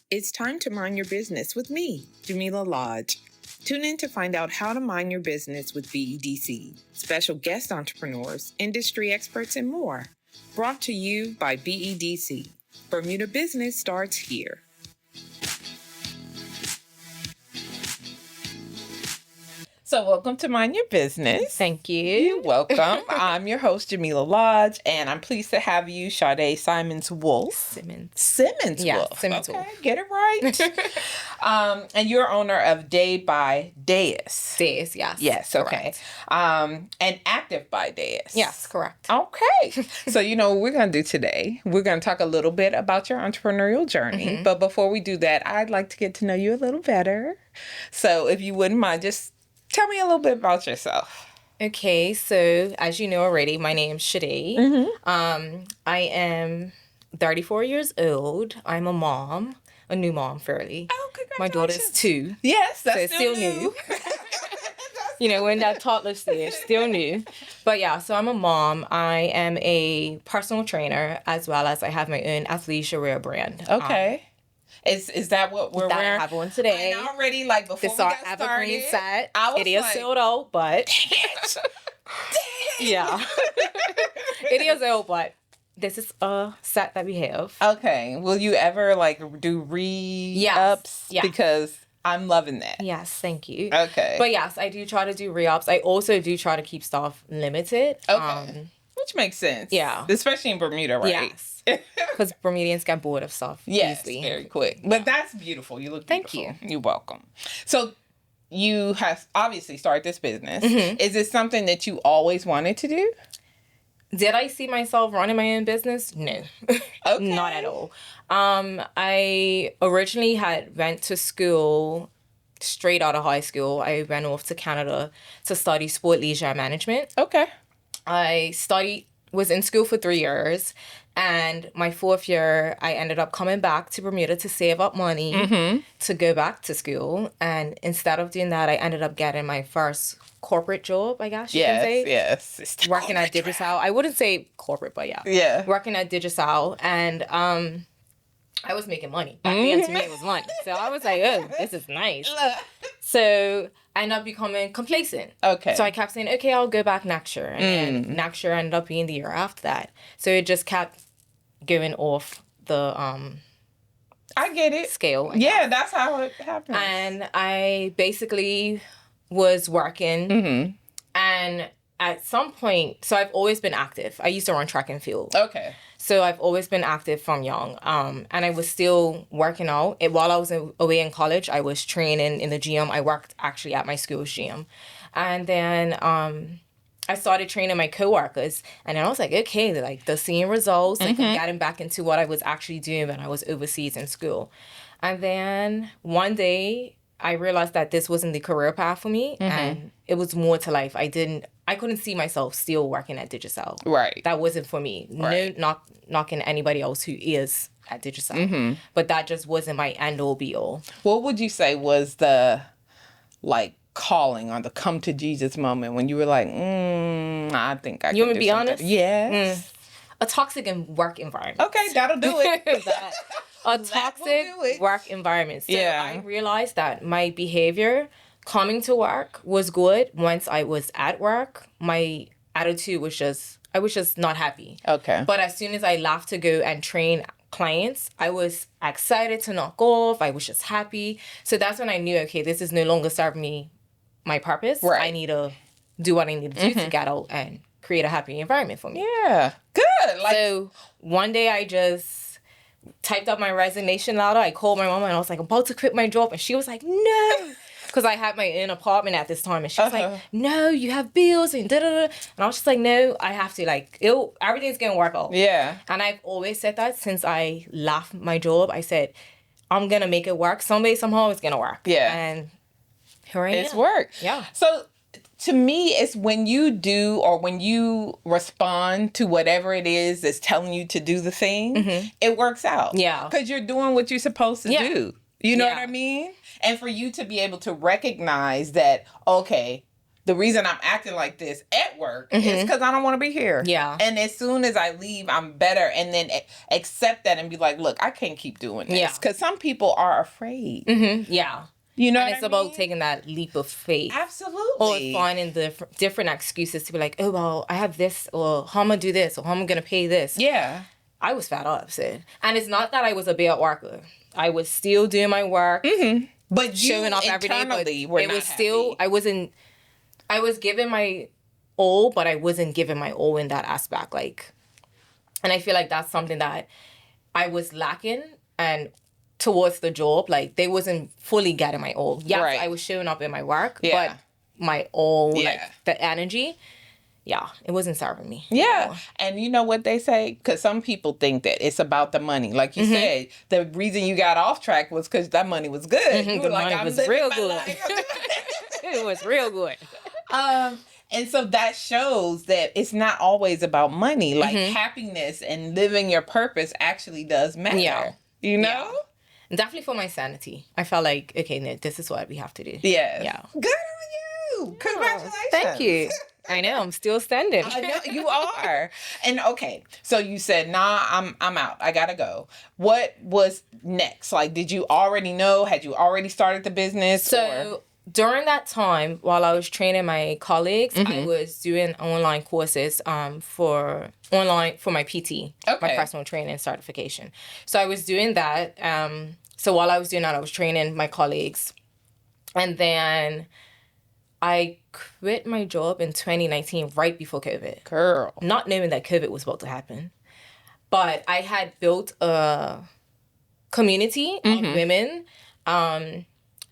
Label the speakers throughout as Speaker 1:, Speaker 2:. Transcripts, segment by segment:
Speaker 1: It's time to mind your business with me, Jamillah Lodge. Tune in to find out how to mind your business with BEDC, special guest entrepreneurs, industry experts, and more. Brought to you by BEDC. Bermuda business starts here. So welcome to Mind Your Business.
Speaker 2: Thank you.
Speaker 1: You're welcome. I'm your host, Jamillah Lodge, and I'm pleased to have you, Shadé Simmons-Wolffe. Simmons-Wolffe.
Speaker 2: Yeah, Simmons-Wolffe.
Speaker 1: Okay, get it right. And you're owner of Shadé.ByDais.
Speaker 2: Dais, yes.
Speaker 1: Yes, okay. And Active.ByDais.
Speaker 2: Yes, correct.
Speaker 1: Okay. So, what we're going to do today, we're going to talk a little bit about your entrepreneurial journey. Mm-hmm. But before we do that, I'd like to get to know you a little better. So if you wouldn't mind, just tell me a little bit about yourself.
Speaker 2: Okay, so as you know already, my name's Shadé. Mm-hmm. I am 34 years old. I'm a mom, a new mom, fairly.
Speaker 1: Oh, congratulations.
Speaker 2: My daughter's 2.
Speaker 1: Yes, that's
Speaker 2: so still new. We're in that toddler stage, still new. But yeah, so I'm a mom. I am a personal trainer, as well as I have my own athleisure wear brand.
Speaker 1: Okay. Is that what we're wearing?
Speaker 2: I have one today.
Speaker 1: And already, before
Speaker 2: this
Speaker 1: we got
Speaker 2: evergreen
Speaker 1: started,
Speaker 2: set. It is sold out, but yeah, it is old, but this is a set that we have.
Speaker 1: Okay. Will you ever do re-ups?
Speaker 2: Yes.
Speaker 1: Because I'm loving that.
Speaker 2: Yes, thank you.
Speaker 1: Okay.
Speaker 2: But yes, I do try to do re-ups. I also do try to keep stuff limited.
Speaker 1: Okay. Which makes sense.
Speaker 2: Yeah.
Speaker 1: Especially in Bermuda, right?
Speaker 2: Yes. Because Bermudians get bored of stuff easily.
Speaker 1: Very quick. But that's beautiful. You look beautiful.
Speaker 2: Thank you.
Speaker 1: You're welcome. So you have obviously started this business.
Speaker 2: Mm-hmm.
Speaker 1: Is it something that you always wanted to do?
Speaker 2: Did I see myself running my own business? No.
Speaker 1: Okay.
Speaker 2: Not at all. I originally went to school straight out of high school. I went off to Canada to study sport, leisure, and management.
Speaker 1: Okay.
Speaker 2: I was in school for 3 years, and my 4th year, I ended up coming back to Bermuda to save up money to go back to school. And instead of doing that, I ended up getting my first corporate job, I guess you can say.
Speaker 1: Yes.
Speaker 2: Working at Digicel. I wouldn't say corporate, but yeah.
Speaker 1: Yeah.
Speaker 2: Working at Digicel, and I was making money. Back then, to me, it was money. So I was like, oh, this is nice. So I ended up becoming complacent.
Speaker 1: Okay.
Speaker 2: So I kept saying, okay, I'll go back next year. And then next year ended up being the year after that. So it just kept going off the
Speaker 1: I get it.
Speaker 2: scale.
Speaker 1: Yeah, that's how it happens.
Speaker 2: And I basically was working. Mm-hmm. And at some point, so I've always been active. I used to run track and field.
Speaker 1: Okay.
Speaker 2: So I've always been active from young. And I was still working out. While I was away in college, I was training in the gym. I worked actually at my school's gym. And then I started training my coworkers. And then I was like, okay, they're seeing results. I'm getting back into what I was actually doing when I was overseas in school. And then one day, I realized that this wasn't the career path for me. And it was more to life. I couldn't see myself still working at Digicel.
Speaker 1: Right.
Speaker 2: That wasn't for me.
Speaker 1: Right.
Speaker 2: No, not knocking anybody else who is at Digicel. But that just wasn't my end all be all.
Speaker 1: What would you say was the calling or the come to Jesus moment when you were like, I think I can do something?
Speaker 2: You want me to be honest?
Speaker 1: Yes.
Speaker 2: A toxic work environment.
Speaker 1: Okay, that'll do it.
Speaker 2: A toxic work environment. So I realized that my behavior coming to work was good. Once I was at work, my attitude was I was just not happy.
Speaker 1: Okay.
Speaker 2: But as soon as I left to go and train clients, I was excited to knock off. I was just happy. So that's when I knew, okay, this is no longer serving me my purpose.
Speaker 1: Right.
Speaker 2: I need to do what I need to do to get out and create a happy environment for me.
Speaker 1: Yeah. Good.
Speaker 2: So one day I just typed up my resignation letter. I called my mama and I was like, I'm about to quit my job. And she was like, no. Because I had my own apartment at this time. And she was like, no, you have bills and da-da-da. And I was just like, no, I have to. Everything's going to work out.
Speaker 1: Yeah.
Speaker 2: And I've always said that since I left my job. I said, I'm going to make it work. Someday, somehow, it's going to work.
Speaker 1: Yeah.
Speaker 2: And here I am.
Speaker 1: It's worked.
Speaker 2: Yeah.
Speaker 1: So to me, it's when you do or when you respond to whatever it is that's telling you to do the thing, it works out.
Speaker 2: Yeah.
Speaker 1: Because you're doing what you're supposed to do. You know what I mean? And for you to be able to recognize that, okay, the reason I'm acting like this at work is because I don't want to be here.
Speaker 2: Yeah.
Speaker 1: And as soon as I leave, I'm better. And then accept that and be like, look, I can't keep doing this.
Speaker 2: Yeah.
Speaker 1: Because some people are afraid.
Speaker 2: Yeah.
Speaker 1: You know
Speaker 2: and
Speaker 1: what
Speaker 2: it's
Speaker 1: I
Speaker 2: about
Speaker 1: mean?
Speaker 2: taking that leap of faith.
Speaker 1: Absolutely.
Speaker 2: Or finding the different excuses to be like, oh, well, I have this, or how am I do this, or how am I going to pay this?
Speaker 1: Yeah.
Speaker 2: I was fed up, Sid. And it's not that I was a bad worker. I was still doing my work.
Speaker 1: But
Speaker 2: showing up every day. But
Speaker 1: it
Speaker 2: was still, I was giving my all, but I wasn't giving my all in that aspect. Like, and I feel like that's something that I was lacking, and towards the job, like, they wasn't fully getting my all. Yes,
Speaker 1: Right.
Speaker 2: I was showing up in my work, but my all, like, the energy, it wasn't serving me.
Speaker 1: Yeah. And you know what they say? Because some people think that it's about the money. Like you said, the reason you got off track was because that money was good. You were
Speaker 2: The
Speaker 1: like,
Speaker 2: money
Speaker 1: I'm
Speaker 2: was
Speaker 1: living
Speaker 2: real
Speaker 1: my
Speaker 2: good.
Speaker 1: life.
Speaker 2: It was real good.
Speaker 1: And so that shows that it's not always about money. Like happiness and living your purpose actually does matter.
Speaker 2: Yeah.
Speaker 1: You know?
Speaker 2: Yeah. Definitely for my sanity. I felt like, okay, no, this is what we have to do.
Speaker 1: Yes.
Speaker 2: Yeah.
Speaker 1: Good on you. Congratulations.
Speaker 2: Thank you. I know, I'm still standing.
Speaker 1: I know you are. And okay, so you said, nah, I'm out. I gotta go. What was next? Like, did you already know? Had you already started the business?
Speaker 2: So during that time, while I was training my colleagues, I was doing online courses for my PT, my personal training certification. So I was doing that. So while I was doing that, I was training my colleagues. And then I quit my job in 2019, right before COVID.
Speaker 1: Girl.
Speaker 2: Not knowing that COVID was about to happen. But I had built a community of women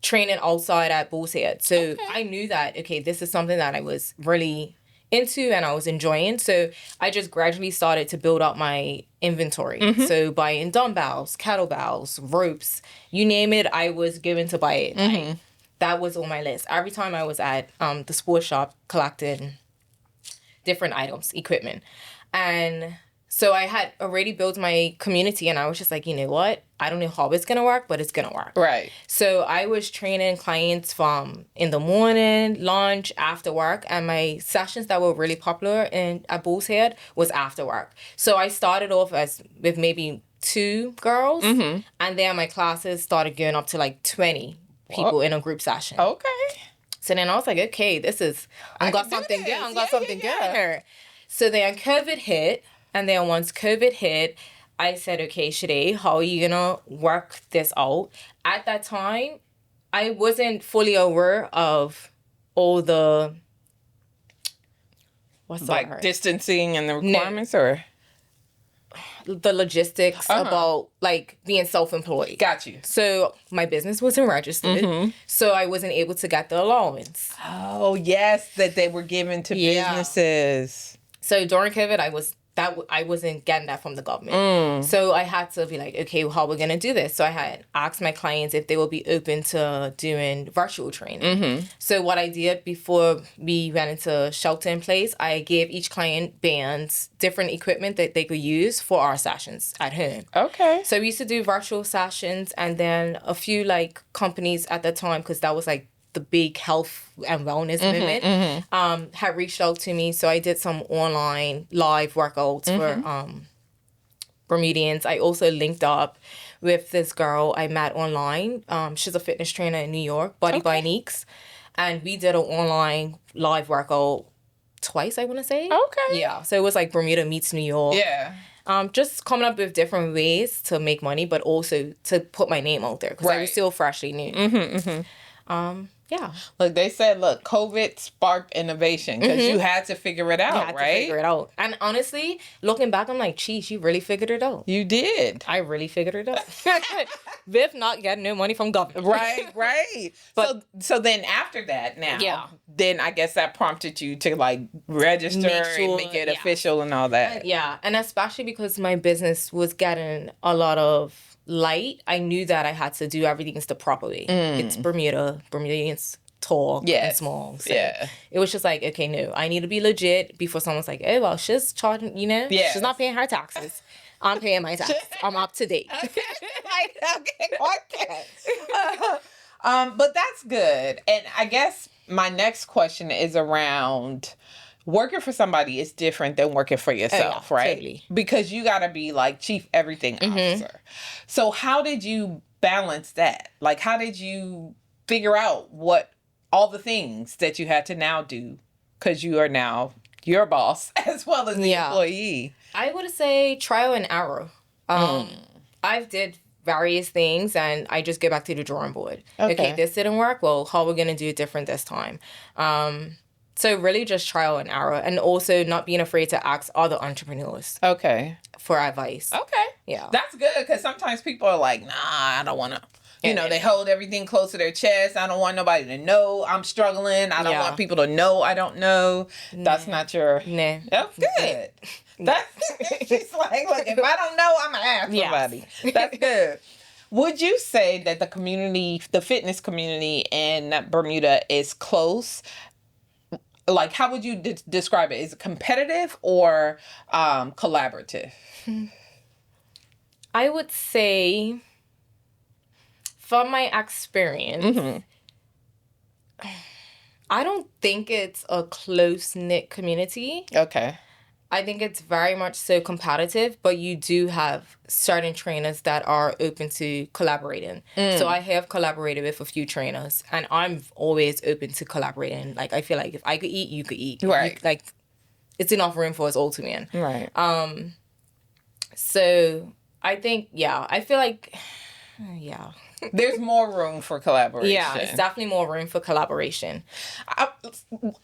Speaker 2: training outside at Bull's Head. So I knew that, okay, this is something that I was really into and I was enjoying. So I just gradually started to build up my inventory. So buying dumbbells, kettlebells, ropes, you name it, I was given to buy it. Like, that was on my list. Every time I was at the sports shop collecting different items, equipment. And so I had already built my community and I was just like, you know what? I don't know how it's going to work, but it's going to work.
Speaker 1: Right.
Speaker 2: So I was training clients from in the morning, lunch, after work. And my sessions that were really popular at Bull's Head was after work. So I started off with maybe 2 girls. And then my classes started going up to like 20 people in a group session.
Speaker 1: Okay.
Speaker 2: So then I was like, okay, I got something good. I got something good. So then COVID hit. And then once COVID hit, I said, okay, Shadé, how are you going to work this out? At that time, I wasn't fully aware of all the,
Speaker 1: like distancing and the requirements or?
Speaker 2: The logistics about like being self-employed.
Speaker 1: Got you.
Speaker 2: So my business wasn't registered. So I wasn't able to get the allowance.
Speaker 1: Oh, yes, that they were given to businesses.
Speaker 2: So during COVID, I wasn't getting that from the government. So I had to be like, okay, well, how are we going to do this? So I had asked my clients if they would be open to doing virtual training. So what I did before we went into shelter in place, I gave each client bands different equipment that they could use for our sessions at home.
Speaker 1: Okay.
Speaker 2: So we used to do virtual sessions, and then a few like companies at the time, because that was like the big health and wellness movement, had reached out to me. So I did some online live workouts for Bermudians. I also linked up with this girl I met online. She's a fitness trainer in New York, ByDais. And we did an online live workout twice, I want to say.
Speaker 1: Okay.
Speaker 2: Yeah. So it was like Bermuda meets New York.
Speaker 1: Yeah.
Speaker 2: Just coming up with different ways to make money, but also to put my name out there because I was still freshly new. Yeah.
Speaker 1: Look, they said, COVID sparked innovation because you had to figure it out, right?
Speaker 2: To figure it out. And honestly, looking back, I'm like, geez, you really figured it out.
Speaker 1: You did.
Speaker 2: I really figured it out. With not getting no money from government.
Speaker 1: Right. But so then after that then I guess that prompted you to like register and make it official and all that.
Speaker 2: Yeah. And especially because my business was getting a lot of light, I knew that I had to do everything the proper way. It's Bermuda. Bermudians tall and small. So it was just like, okay, no, I need to be legit before someone's like, oh, well, she's charging, she's not paying her taxes. I'm paying my taxes. I'm up to date.
Speaker 1: But that's good. And I guess my next question is around working for somebody is different than working for yourself, right?
Speaker 2: Totally.
Speaker 1: Because you got to be like chief everything officer. So how did you balance that? Like, how did you figure out what all the things that you had to now do? Because you are now your boss as well as the employee.
Speaker 2: I would say trial and error. I've did various things and I just get back to the drawing board. Okay, this didn't work. Well, how are we going to do it different this time? So really just trial and error, and also not being afraid to ask other entrepreneurs for advice.
Speaker 1: Okay.
Speaker 2: Yeah.
Speaker 1: That's good, because sometimes people are like, nah, I don't want to. You know, they hold everything close to their chest. I don't want nobody to know I'm struggling. I don't want people to know I don't know. That's not your...
Speaker 2: Nah.
Speaker 1: That's good. That's she's like, look, if I don't know, I'm going to ask somebody. That's good. Would you say that the community, the fitness community in Bermuda is close? Like, how would you describe it? Is it competitive or collaborative?
Speaker 2: I would say, from my experience, I don't think it's a close-knit community.
Speaker 1: Okay.
Speaker 2: I think it's very much so competitive, but you do have certain trainers that are open to collaborating. So I have collaborated with a few trainers, and I'm always open to collaborating. Like, I feel like if I could eat, you could eat.
Speaker 1: Right.
Speaker 2: Like, it's enough room for us all to win.
Speaker 1: Right.
Speaker 2: So I think, I feel like,
Speaker 1: there's more room for collaboration.
Speaker 2: Yeah, it's definitely more room for collaboration.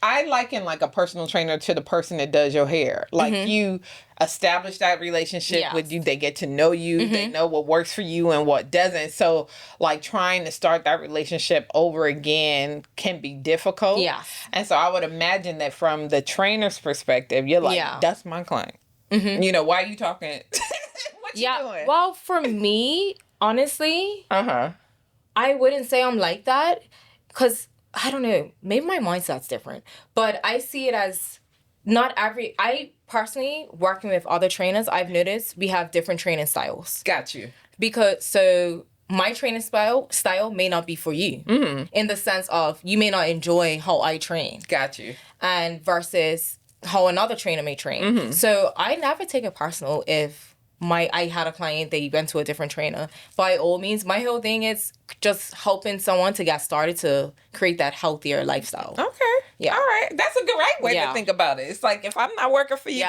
Speaker 1: I liken like a personal trainer to the person that does your hair. Like you establish that relationship with you. They get to know you. They know what works for you and what doesn't. So like trying to start that relationship over again can be difficult.
Speaker 2: Yeah.
Speaker 1: And so I would imagine that from the trainer's perspective, you're like, that's my client. You know, why are you talking? What you doing?
Speaker 2: Well, for me, honestly, I wouldn't say I'm like that, because I don't know, maybe my mindset's different, but I see it as I personally, working with other trainers, I've noticed we have different training styles.
Speaker 1: Got you.
Speaker 2: Because, so my training style may not be for you, in the sense of you may not enjoy how I train.
Speaker 1: Got you.
Speaker 2: And versus how another trainer may train. So I never take it personal if I had a client, they went to a different trainer. By all means, my whole thing is just helping someone to get started to create that healthier lifestyle.
Speaker 1: Okay.
Speaker 2: Yeah.
Speaker 1: All right. That's a good way to think about it. It's like, if I'm not working for you,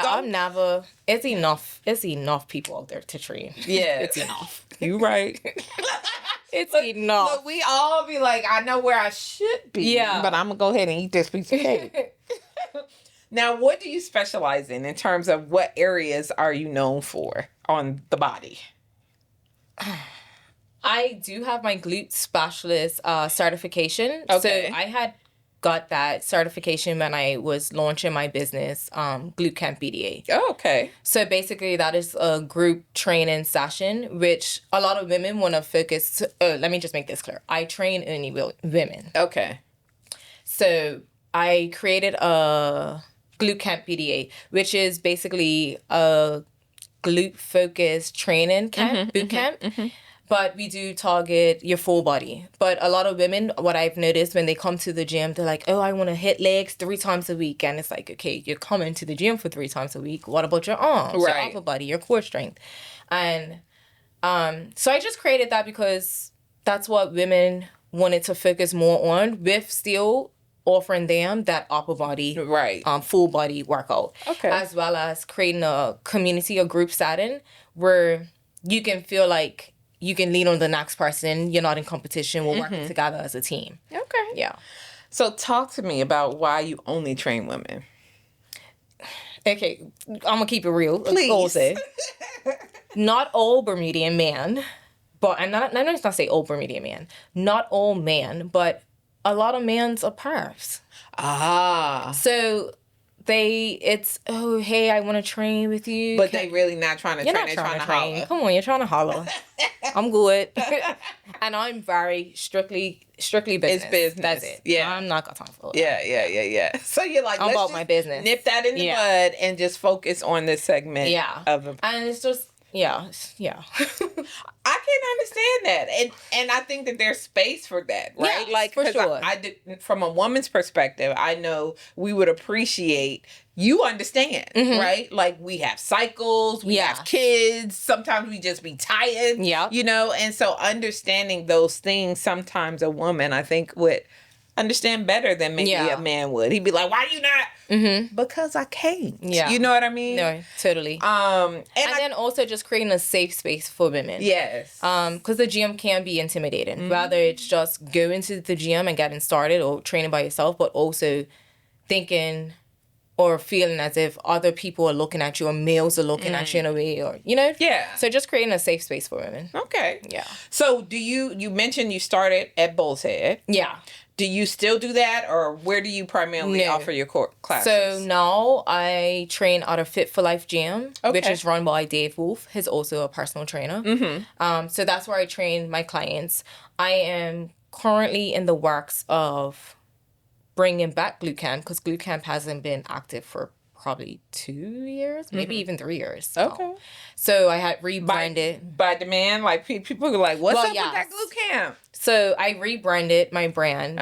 Speaker 2: it's enough people out there to train.
Speaker 1: Yeah.
Speaker 2: It's enough.
Speaker 1: You right.
Speaker 2: It's enough.
Speaker 1: Look, we all be like, I know where I should be.
Speaker 2: Yeah.
Speaker 1: But I'm going to go ahead and eat this piece of cake. Now, what do you specialize in terms of what areas are you known for on the body?
Speaker 2: I do have my glute specialist certification.
Speaker 1: Okay.
Speaker 2: So I had got that certification when I was launching my business, Active.ByDais.
Speaker 1: Oh, okay.
Speaker 2: So basically that is a group training session, which a lot of women want to focus. Let me just make this clear. I train only women.
Speaker 1: Okay.
Speaker 2: So I created a Active.ByDais, which is basically a glute-focused training camp, boot camp. But we do target your full body. But a lot of women, what I've noticed when they come to the gym, they're like, oh, I want to hit legs 3 times a week. And it's like, okay, you're coming to the gym for 3 times a week. What about your arms, your upper body, your core strength? And so I just created that because that's what women wanted to focus more on, with still offering them that upper body, full body workout. Okay. As well as creating a community, a group setting where you can feel like you can lean on the next person. You're not in competition. We're working together as a team.
Speaker 1: Okay.
Speaker 2: Yeah.
Speaker 1: So talk to me about why you only train women.
Speaker 2: Okay. I'm going to keep it real.
Speaker 1: Please.
Speaker 2: Also, not all Bermudian men, but, and not say all Bermudian men, not all men, but a lot of men's are perfs. So oh, hey, I want to train with you.
Speaker 1: But they really not trying to train. They're trying to holler.
Speaker 2: Come on, you're trying to holler. I'm good. And I'm very strictly business.
Speaker 1: It's business.
Speaker 2: That's it.
Speaker 1: Yeah.
Speaker 2: I'm not got time for it.
Speaker 1: Yeah. So you're like,
Speaker 2: I'm about my business.
Speaker 1: Nip that in the bud and just focus on this segment.
Speaker 2: Yeah.
Speaker 1: And
Speaker 2: it's just, Yeah.
Speaker 1: I can understand that, and I think that there's space for that, right?
Speaker 2: Yes,
Speaker 1: Like,
Speaker 2: for
Speaker 1: 'cause
Speaker 2: sure.
Speaker 1: I did, from a woman's perspective, I know we would appreciate you understand, right? Like, we have cycles, we have
Speaker 2: Yes.
Speaker 1: kids, sometimes we just be tired,
Speaker 2: Yep.
Speaker 1: you know, and so understanding those things, sometimes a woman, I think, would understand better than maybe
Speaker 2: Yeah.
Speaker 1: a man would. He'd be like, "Why you not?" Because I can't.
Speaker 2: Yeah.
Speaker 1: You know what I mean?
Speaker 2: No, totally.
Speaker 1: And
Speaker 2: then also just creating a safe space for women.
Speaker 1: yes.
Speaker 2: Because the gym can be intimidating. Whether it's just going to the gym and getting started or training by yourself, but also thinking or feeling as if other people are looking at you or males are looking at you in a way, or, you know?
Speaker 1: Yeah.
Speaker 2: So just creating a safe space for women.
Speaker 1: Okay.
Speaker 2: Yeah.
Speaker 1: So you mentioned you started at Bull's Head.
Speaker 2: Yeah.
Speaker 1: Do you still do that, or where do you primarily offer your classes?
Speaker 2: So now I train out of Fit for Life Gym, which is run by Dave Wolf. He's also a personal trainer. So that's where I train my clients. I am currently in the works of bringing back glute camp, because glute camp hasn't been active for probably 2 years, maybe even 3 years.
Speaker 1: Okay.
Speaker 2: So I had rebranded.
Speaker 1: By demand, like people are like, what's up with
Speaker 2: yes.
Speaker 1: that glute camp?
Speaker 2: So I rebranded my brand,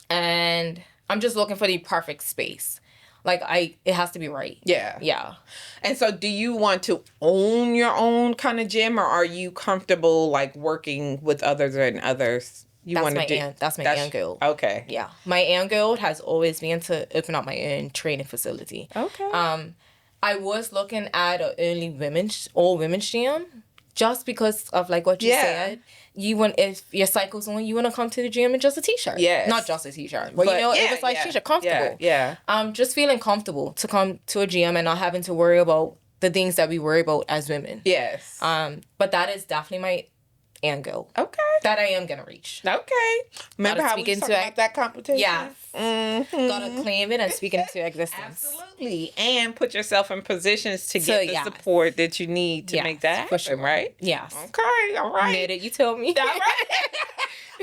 Speaker 2: and I'm just looking for the perfect space. Like, it has to be right.
Speaker 1: Yeah.
Speaker 2: Yeah.
Speaker 1: And so do you want to own your own kind of gym, or are you comfortable like working with others and others?
Speaker 2: That's my end goal.
Speaker 1: Okay.
Speaker 2: Yeah. My end goal has always been to open up my own training facility.
Speaker 1: Okay.
Speaker 2: I was looking at an all women's gym, just because of like what you said. If your cycle's on, you want to come to the gym in just a t-shirt.
Speaker 1: Yes.
Speaker 2: Not just a t-shirt. But you know, if it's like t-shirt, comfortable.
Speaker 1: Yeah.
Speaker 2: Just feeling comfortable to come to a gym and not having to worry about the things that we worry about as women.
Speaker 1: Yes.
Speaker 2: But that is definitely my end goal.
Speaker 1: Okay.
Speaker 2: That I am going to reach.
Speaker 1: Okay. Remember how we talked about that competition?
Speaker 2: Yes. Gotta claim it and speak it into existence.
Speaker 1: Absolutely. And put yourself in positions to get the support that you need to make that happen, right?
Speaker 2: Yes.
Speaker 1: Okay. All right.
Speaker 2: Admit it. You told me.
Speaker 1: All right.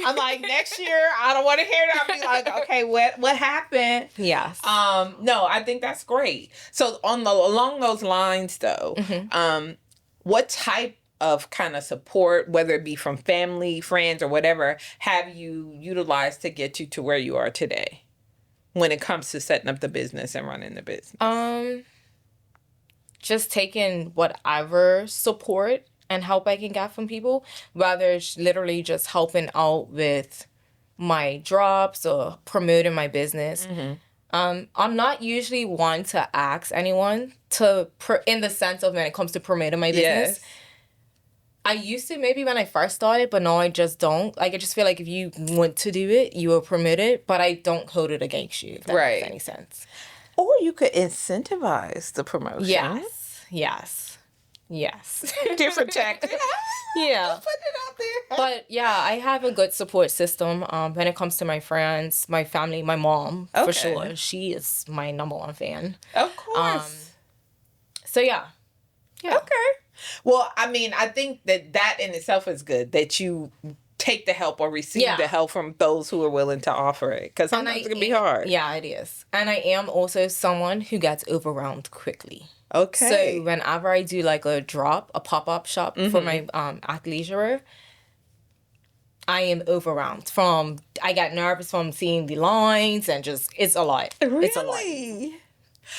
Speaker 1: I'm like, next year, I don't want to hear it. I'll be like, okay, what happened?
Speaker 2: Yes.
Speaker 1: No, I think that's great. So along those lines, though, what type of kind of support, whether it be from family, friends, or whatever, have you utilized to get you to where you are today when it comes to setting up the business and running the business?
Speaker 2: Just taking whatever support and help I can get from people, whether it's literally just helping out with my drops or promoting my business. I'm not usually one to ask anyone in the sense of when it comes to promoting my business.
Speaker 1: Yes.
Speaker 2: I used to maybe when I first started, but now I just don't. Like, I just feel like if you want to do it, you will promote it, but I don't hold it against you, if that makes any sense.
Speaker 1: Or you could incentivize the promotion.
Speaker 2: Yes.
Speaker 1: Different tactics.
Speaker 2: Yeah.
Speaker 1: Just put it out there.
Speaker 2: But yeah, I have a good support system when it comes to my friends, my family, my mom, for sure. She is my number one fan.
Speaker 1: Of course.
Speaker 2: So yeah.
Speaker 1: Okay. Well, I mean, I think that in itself is good, that you take the help or receive the help from those who are willing to offer it, because sometimes it can be hard.
Speaker 2: Yeah, it is. And I am also someone who gets overwhelmed quickly.
Speaker 1: Okay.
Speaker 2: So whenever I do like a pop-up shop for my athleisure, I am overwhelmed. I get nervous from seeing the lines and just, it's a lot.
Speaker 1: Really?
Speaker 2: It's a lot.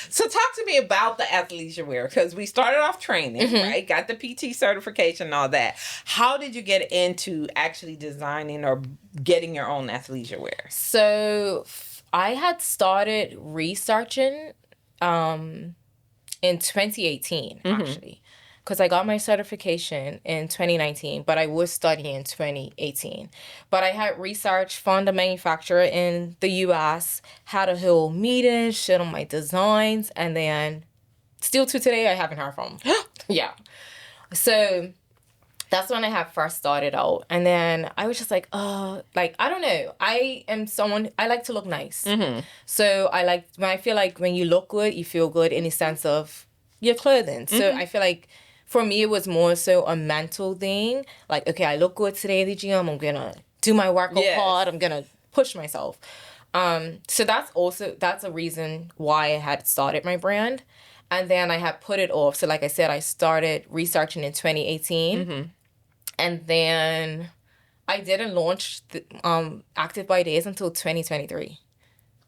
Speaker 1: So talk to me about the athleisure wear, because we started off training, right? Got the PT certification and all that. How did you get into actually designing or getting your own athleisure wear?
Speaker 2: So I had started researching in 2018, actually. Because I got my certification in 2019, but I was studying in 2018. But I had researched, found a manufacturer in the U.S., had a whole meeting, showed them my designs, and then still to today, I haven't heard from them. Yeah. So that's when I had first started out. And then I was just like, I don't know. I am someone, I like to look nice. So I feel like when you look good, you feel good in the sense of your clothing. So I feel like for me, it was more so a mental thing. Like, okay, I look good today at the gym. I'm going to do my workout hard. I'm going to push myself. So that's a reason why I had started my brand. And then I had put it off. So like I said, I started researching in 2018.
Speaker 1: Mm-hmm.
Speaker 2: And then I didn't launch Active.ByDais until 2023.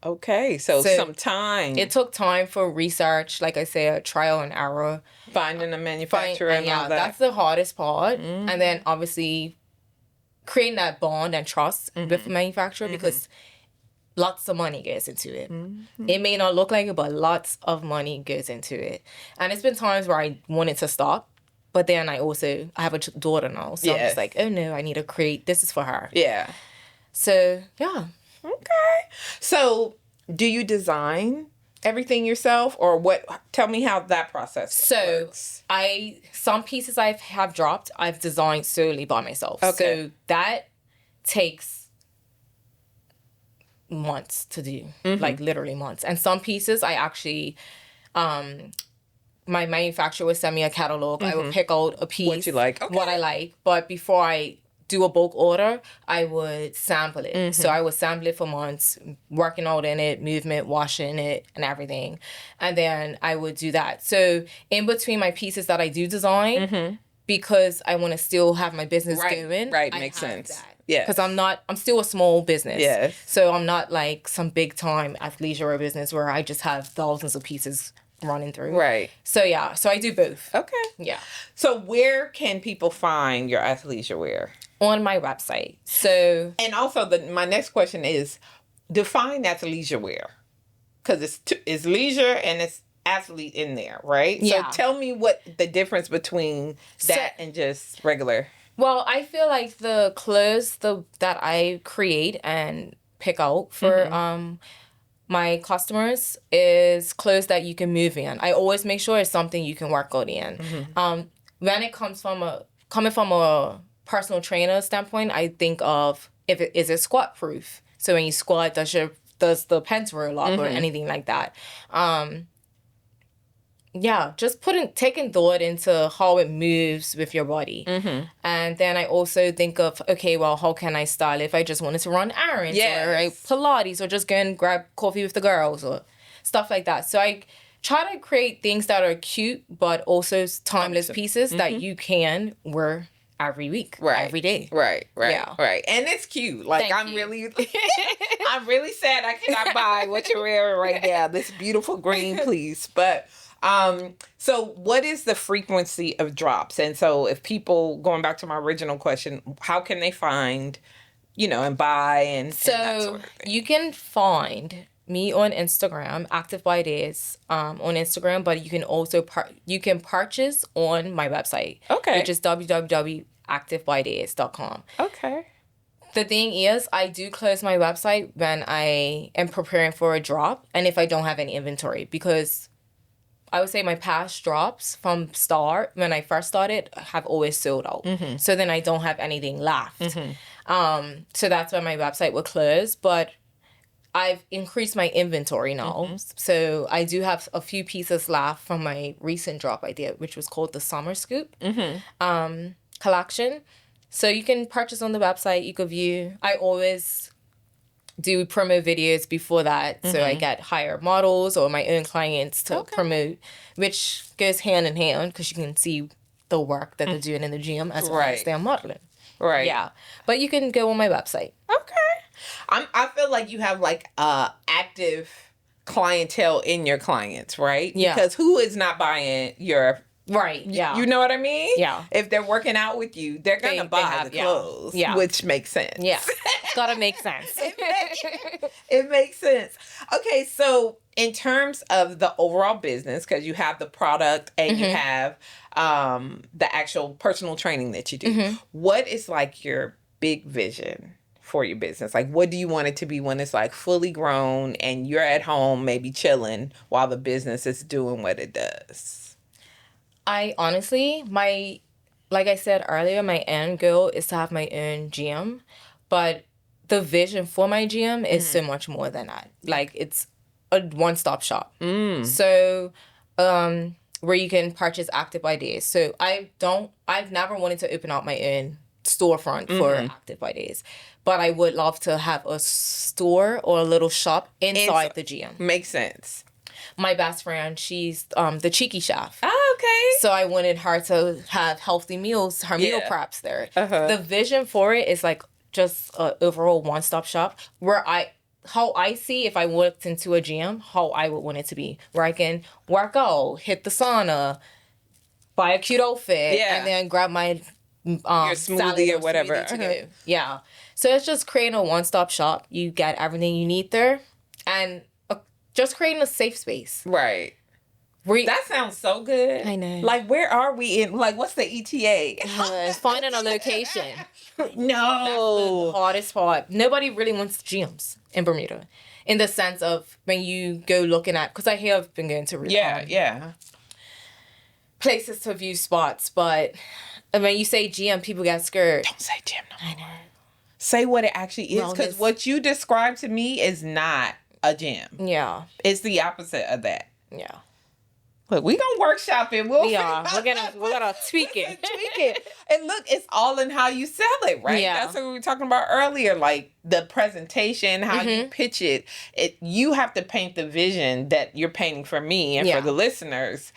Speaker 1: Okay, so some time.
Speaker 2: It took time for research, like I said, trial and error.
Speaker 1: Finding a manufacturer and all that.
Speaker 2: That's the hardest part. Mm-hmm. And then obviously creating that bond and trust mm-hmm. with the manufacturer mm-hmm. because lots of money goes into it. Mm-hmm. It may not look like it, but lots of money goes into it. And it's been times where I wanted to stop, but then I have a daughter now. So I'm just like, oh no, I need to create, this is for her.
Speaker 1: Yeah.
Speaker 2: So, yeah.
Speaker 1: Okay. So, do you design everything yourself, or what? Tell me how that process works.
Speaker 2: Some pieces I have dropped, I've designed solely by myself.
Speaker 1: Okay.
Speaker 2: So that takes months to do, mm-hmm. like literally months. And some pieces I actually, my manufacturer would send me a catalog. Mm-hmm. I would pick out a piece.
Speaker 1: What you like. Okay.
Speaker 2: What I like. But before I do a bulk order, I would sample it. Mm-hmm. So I would sample it for months, working out in it, movement, washing it, and everything. And then I would do that. So in between my pieces that I do design, mm-hmm. because I want to still have my business going.
Speaker 1: Right, makes sense. Yeah.
Speaker 2: Because I'm still a small business.
Speaker 1: Yes.
Speaker 2: So I'm not like some big time athleisure business where I just have thousands of pieces running through.
Speaker 1: Right.
Speaker 2: So yeah, so I do both.
Speaker 1: Okay.
Speaker 2: Yeah.
Speaker 1: So where can people find your athleisure wear?
Speaker 2: On my website. So,
Speaker 1: and also my next question is, define athleisure wear, because it's leisure and it's athlete in there, right?
Speaker 2: Yeah.
Speaker 1: So tell me what the difference between that and just regular. Well,
Speaker 2: I feel like the clothes that I create and pick out for mm-hmm. My customers is clothes that you can move in. I always make sure it's something you can work out in. Mm-hmm. When it comes coming from a personal trainer standpoint, I think of is it squat proof. So when you squat, does the pants roll up mm-hmm. or anything like that? Yeah, just taking thought into how it moves with your body. Mm-hmm. And then I also think of, okay, well, how can I style it if I just wanted to run errands or Pilates or just go and grab coffee with the girls or stuff like that. So I try to create things that are cute but also timeless pieces mm-hmm. that you can wear every week, every day.
Speaker 1: Right. And it's cute. Like, I'm really sad I cannot buy what you're wearing right now. This beautiful green, please. But so what is the frequency of drops? And so if people, going back to my original question, how can they find, and buy and that sort of thing?
Speaker 2: You can find me on Instagram, Active.ByDais, on Instagram, but you can also purchase on my website.
Speaker 1: Okay.
Speaker 2: Which is www.active.bydais.com.
Speaker 1: Okay.
Speaker 2: The thing is, I do close my website when I am preparing for a drop and if I don't have any inventory, because I would say my past drops from start, when I first started, have always sold out. Mm-hmm. So then I don't have anything left. Mm-hmm. So that's when my website will close. But I've increased my inventory now. Mm-hmm. So I do have a few pieces left from my recent drop I did, which was called the Summer Scoop collection. So you can purchase on the website. You could view. I always do promo videos before that. Mm-hmm. So I get hire models or my own clients to promote, which goes hand in hand because you can see the work that they're doing in the gym as well as they're modeling.
Speaker 1: Right.
Speaker 2: Yeah. But you can go on my website.
Speaker 1: Okay. I feel like you have like active clientele in your clients, right?
Speaker 2: Yeah.
Speaker 1: Because who is not buying your...
Speaker 2: Right, yeah.
Speaker 1: You know what I mean?
Speaker 2: Yeah.
Speaker 1: If they're working out with you, they're going to buy the clothes, which makes sense.
Speaker 2: Yeah. It's got to make sense.
Speaker 1: It makes sense. Okay, so in terms of the overall business, because you have the product and you have the actual personal training that you do, what is like your big vision for your business? Like, what do you want it to be when it's like fully grown and you're at home maybe chilling while the business is doing what it does?
Speaker 2: I honestly, like I said earlier, my end goal is to have my own gym, but the vision for my gym is so much more than that. Like, it's a one-stop shop. So, where you can purchase Active.ByDais. So I've never wanted to open up my own storefront for Active.ByDais, but I would love to have a store or a little shop inside the gym.
Speaker 1: Makes sense.
Speaker 2: My best friend, she's the cheeky chef.
Speaker 1: Oh, okay.
Speaker 2: So I wanted her to have healthy meals, her meal preps there. The vision for it is like just an overall one-stop shop where how I see if I walked into a gym, how I would want it to be. Where I can work out, hit the sauna, buy a cute outfit, and then grab my
Speaker 1: your smoothie or whatever.
Speaker 2: To go. Yeah. So it's just creating a one-stop shop. You get everything you need there. And just creating a safe space.
Speaker 1: Right. That sounds so good.
Speaker 2: I know.
Speaker 1: Like, where are we in, like, what's the ETA?
Speaker 2: Finding a location.
Speaker 1: No.
Speaker 2: That's the hardest part. Nobody really wants gyms in Bermuda. In the sense of when you go looking at, because I have been going to places to view spots, but when you say gym, people get scared.
Speaker 1: Don't say gym no more.
Speaker 2: I know.
Speaker 1: Say what it actually is, because what you described to me is not a gym.
Speaker 2: Yeah.
Speaker 1: It's the opposite of that.
Speaker 2: Yeah.
Speaker 1: Look, we gonna workshop it.
Speaker 2: We are. We're gonna tweak it.
Speaker 1: Tweak it. And look, it's all in how you sell it, right?
Speaker 2: Yeah.
Speaker 1: That's what we were talking about earlier. Like the presentation, how you pitch it. You have to paint the vision that you're painting for me and for the listeners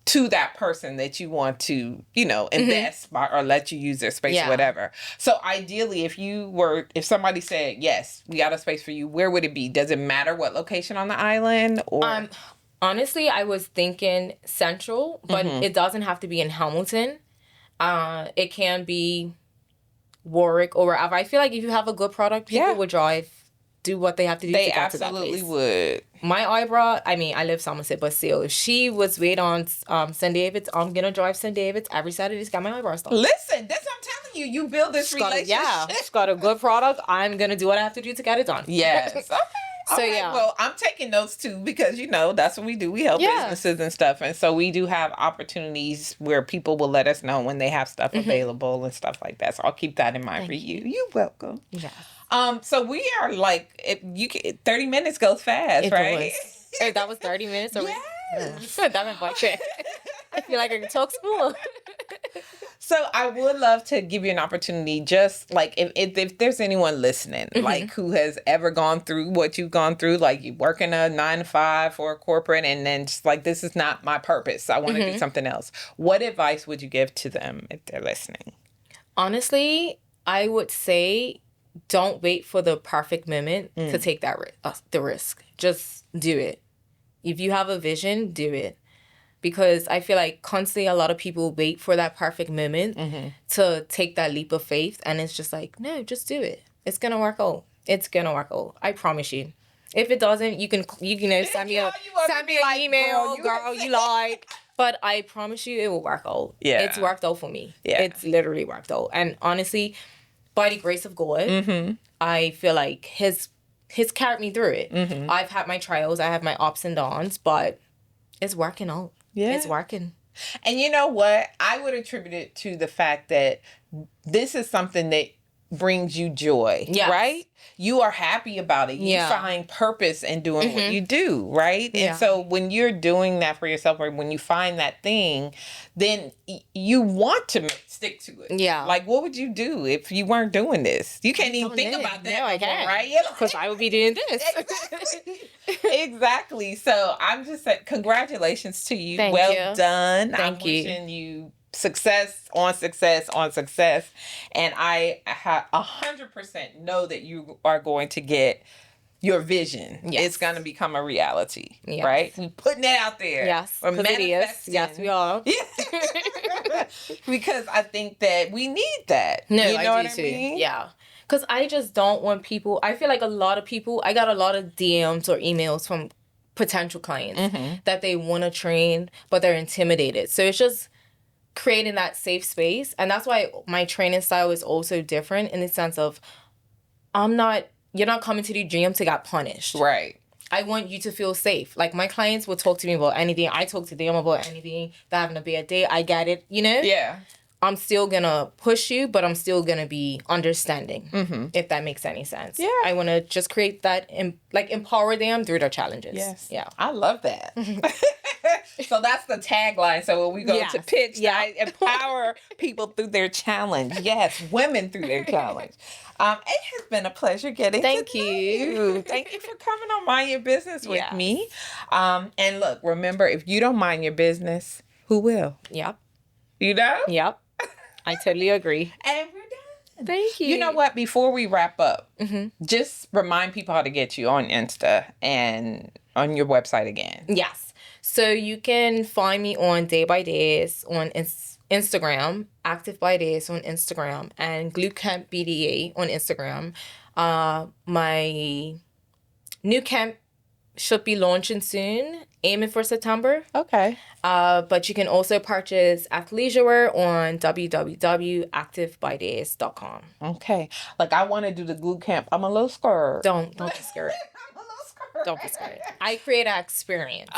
Speaker 1: to that person that you want to, invest by, or let you use their space or whatever. So ideally, if somebody said, yes, we got a space for you, where would it be? Does it matter what location on the island? Or
Speaker 2: honestly, I was thinking Central, but it doesn't have to be in Hamilton. It can be Warwick or wherever. I feel like if you have a good product, people would do what they have to do to get to that place. They
Speaker 1: absolutely would.
Speaker 2: My eyebrow, I mean, I live Somerset, but still, if she was wait on St. David's, I'm going to drive St. David's every Saturday to get my eyebrows done.
Speaker 1: Listen, that's what I'm telling you. You build this relationship.
Speaker 2: She's got a good product. I'm going to do what I have to do to get it done.
Speaker 1: Yes. Okay.
Speaker 2: So,
Speaker 1: yeah. Well, I'm taking notes too because, that's what we do. We help businesses and stuff. And so we do have opportunities where people will let us know when they have stuff available and stuff like that. So I'll keep that in mind for you. You're welcome.
Speaker 2: Yeah.
Speaker 1: So we are like, 30 minutes goes fast, right?
Speaker 2: Hey, that was 30 minutes?
Speaker 1: Yes.
Speaker 2: That went by quick. I feel like I can talk smooth.
Speaker 1: So I would love to give you an opportunity, just like if there's anyone listening, like who has ever gone through what you've gone through, like you working a 9-to-5 for a corporate and then just like, this is not my purpose. I want to do something else. What advice would you give to them if they're listening?
Speaker 2: Honestly, I would say don't wait for the perfect moment to take the risk. Just do it. If you have a vision, do it. Because I feel like constantly a lot of people wait for that perfect moment to take that leap of faith. And it's just like, no, just do it. It's going to work out. It's going to work out. I promise you. If it doesn't, you can send me an email, girl, you like. But I promise you it will work out. Yeah. It's worked out for me. Yeah. It's literally worked out. And honestly, by the grace of God, I feel like He's carried me through it. I've had my trials. I have my ups and downs. But it's working out. Yeah. It's working.
Speaker 1: And you know what? I would attribute it to the fact that this is something that brings you joy, right? You are happy about it. You find purpose in doing what you do, right? And so when you're doing that for yourself, or when you find that thing, then you want to stick to it. Yeah. Like, what would you do if you weren't doing this? You can't even think about that.
Speaker 2: No, I can't.
Speaker 1: Right?
Speaker 2: Because I would be doing this.
Speaker 1: Exactly. So I'm just saying, congratulations to you.
Speaker 2: Thank
Speaker 1: well
Speaker 2: you.
Speaker 1: done.
Speaker 2: Thank
Speaker 1: I'm
Speaker 2: you.
Speaker 1: wishing you success on success on success. And I 100% know that you are going to get your vision. Yes. It's going to become a reality, right? We're putting it out there.
Speaker 2: Yes,
Speaker 1: we're
Speaker 2: manifesting. Yes, we are.
Speaker 1: Because I think that we need that.
Speaker 2: No,
Speaker 1: you know
Speaker 2: I do too. Yeah. Because I just don't want people, I feel like a lot of people, I got a lot of DMs or emails from potential clients that they want to train, but they're intimidated. So it's just creating that safe space. And that's why my training style is also different in the sense of you're not coming to the gym to get punished.
Speaker 1: Right.
Speaker 2: I want you to feel safe. Like, my clients will talk to me about anything. I talk to them about anything. They're having a bad day. I get it,
Speaker 1: Yeah.
Speaker 2: I'm still going to push you, but I'm still going to be understanding, if that makes any sense.
Speaker 1: Yeah.
Speaker 2: I want to just create that, empower them through their challenges.
Speaker 1: Yes.
Speaker 2: Yeah.
Speaker 1: I love that. So that's the tagline. So when we go to pitch, I empower people through their challenge. Yes, women through their challenge. It has been a pleasure getting
Speaker 2: Thank
Speaker 1: to know
Speaker 2: you.
Speaker 1: you. Thank you for coming on Mind Your Business with
Speaker 2: Yes.
Speaker 1: me. And look, remember, if you don't mind your business, who will?
Speaker 2: Yep.
Speaker 1: You know?
Speaker 2: Yep. I totally agree.
Speaker 1: And we're done.
Speaker 2: Thank you.
Speaker 1: You know what? Before we wrap up, just remind people how to get you on Insta and on your website again.
Speaker 2: Yes. So you can find me on Day.ByDais on Instagram, Active.ByDais on Instagram, and Glue Camp BDA on Instagram. My new camp should be launching soon, aiming for September.
Speaker 1: Okay.
Speaker 2: But you can also purchase athleisure wear on www.active.bydais.com.
Speaker 1: Okay. Like, I want to do the glue camp. I'm a little scared.
Speaker 2: Don't be scared.
Speaker 1: I'm a little scared.
Speaker 2: Don't be scared. I create an experience.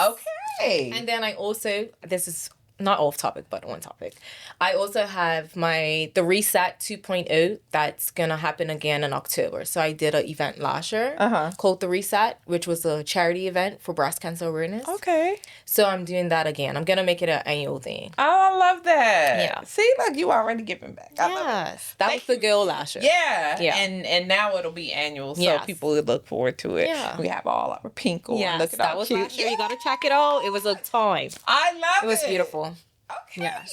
Speaker 1: Okay.
Speaker 2: And then I also, this is not off topic, but on topic. I also have the Reset 2.0 that's going to happen again in October. So I did an event last year called The Reset, which was a charity event for breast cancer awareness.
Speaker 1: Okay.
Speaker 2: So I'm doing that again. I'm going to make it an annual thing.
Speaker 1: Oh, I love that.
Speaker 2: Yeah.
Speaker 1: See, look, you already giving back. I love it.
Speaker 2: That was the goal last year.
Speaker 1: Yeah.
Speaker 2: Yeah.
Speaker 1: And now it'll be annual, so
Speaker 2: Yes.
Speaker 1: people would look forward to it.
Speaker 2: Yeah.
Speaker 1: We have all our pink on.
Speaker 2: Yes,
Speaker 1: Look at
Speaker 2: that
Speaker 1: how
Speaker 2: was
Speaker 1: cute.
Speaker 2: last year. You got to check it out. It was a time.
Speaker 1: I love it.
Speaker 2: It was beautiful.
Speaker 1: Okay,
Speaker 2: Yes.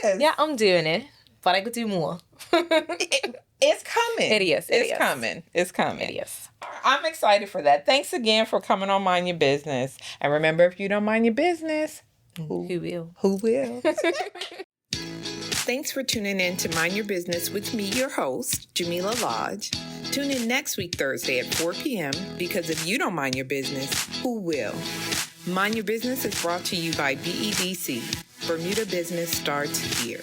Speaker 1: you're doing this.
Speaker 2: Yeah, I'm doing it, but I could do more.
Speaker 1: It's coming.
Speaker 2: It is.
Speaker 1: It's coming. It's coming.
Speaker 2: It is.
Speaker 1: I'm excited for that. Thanks again for coming on Mind Your Business. And remember, if you don't mind your business,
Speaker 2: Who will?
Speaker 1: who will?
Speaker 3: Thanks for tuning in to Mind Your Business with me, your host, Jamillah Lodge. Tune in next week, Thursday at 4 p.m. because if you don't mind your business, who will? Mind Your Business is brought to you by BEDC. Bermuda Business starts here.